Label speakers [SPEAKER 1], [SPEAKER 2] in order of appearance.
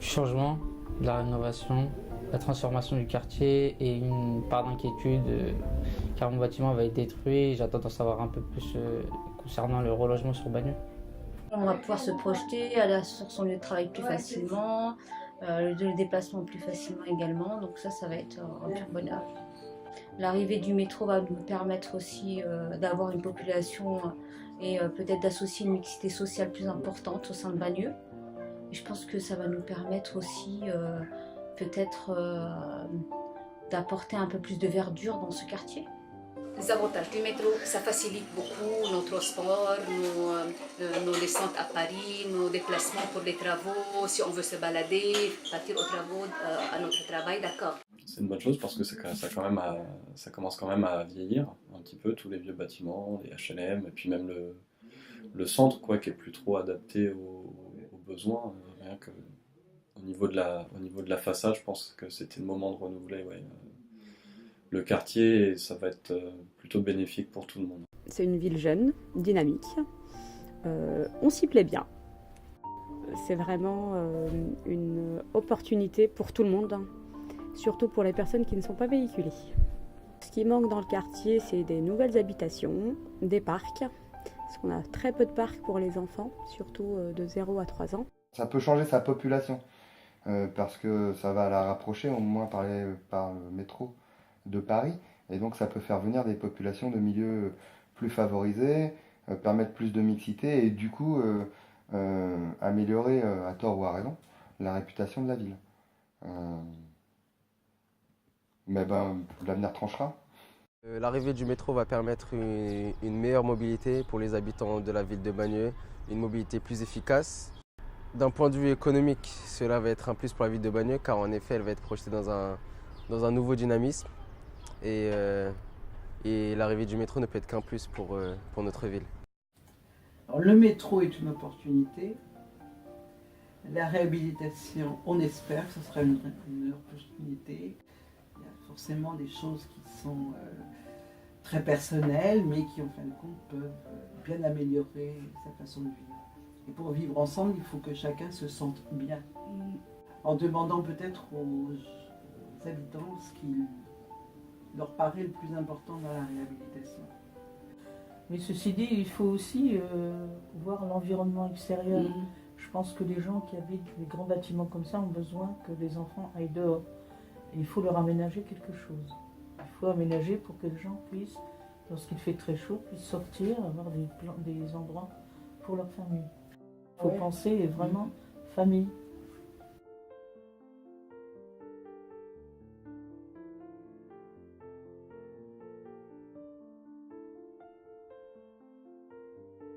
[SPEAKER 1] Du changement, de la rénovation, la transformation du quartier et une part d'inquiétude car mon bâtiment va être détruit. J'attends d'en savoir un peu plus concernant le relogement sur Bagneux.
[SPEAKER 2] On va pouvoir se projeter, aller sur son lieu de travail plus facilement, le déplacement plus facilement également. Donc ça va être un pur bonheur. L'arrivée du métro va nous permettre aussi d'avoir une population et peut-être d'associer une mixité sociale plus importante au sein de Bagneux. Et je pense que ça va nous permettre aussi peut-être d'apporter un peu plus de verdure dans ce quartier.
[SPEAKER 3] Les avantages du métro, ça facilite beaucoup nos transports, nos descentes à Paris, nos déplacements pour les travaux, si on veut se balader, partir aux travaux, à notre travail, d'accord.
[SPEAKER 4] C'est une bonne chose parce que ça commence quand même à vieillir un petit peu, tous les vieux bâtiments, les HLM, et puis même le centre quoi, qui est plus trop adapté aux besoins. Rien que au niveau de la façade, je pense que c'était le moment de renouveler ouais, le quartier et ça va être plutôt bénéfique pour tout le monde.
[SPEAKER 5] C'est une ville jeune, dynamique. On s'y plaît bien. C'est vraiment une opportunité pour tout le monde, hein, surtout pour les personnes qui ne sont pas véhiculées. Ce qui manque dans le quartier, c'est des nouvelles habitations, des parcs, parce qu'on a très peu de parcs pour les enfants, surtout de 0 à 3 ans.
[SPEAKER 6] Ça peut changer sa population, parce que ça va la rapprocher au moins par le métro de Paris, et donc ça peut faire venir des populations de milieux plus favorisés, permettre plus de mixité, et du coup améliorer, à tort ou à raison, la réputation de la ville. Mais l'avenir tranchera.
[SPEAKER 7] L'arrivée du métro va permettre une meilleure mobilité pour les habitants de la ville de Bagneux, une mobilité plus efficace. D'un point de vue économique, cela va être un plus pour la ville de Bagneux car en effet elle va être projetée dans un nouveau dynamisme et l'arrivée du métro ne peut être qu'un plus pour notre ville.
[SPEAKER 8] Alors, le métro est une opportunité. La réhabilitation, on espère que ce sera une opportunité. Il y a forcément des choses qui sont très personnelles, mais qui en fin de compte peuvent bien améliorer sa façon de vivre. Et pour vivre ensemble, il faut que chacun se sente bien. En demandant peut-être aux habitants ce qui leur paraît le plus important dans la réhabilitation.
[SPEAKER 9] Mais ceci dit, il faut aussi voir l'environnement extérieur. Je pense que les gens qui habitent des grands bâtiments comme ça ont besoin que les enfants aillent dehors. Et il faut leur aménager quelque chose. Il faut aménager pour que les gens puissent, lorsqu'il fait très chaud, puissent sortir, avoir des endroits pour leur famille. Il faut penser vraiment famille.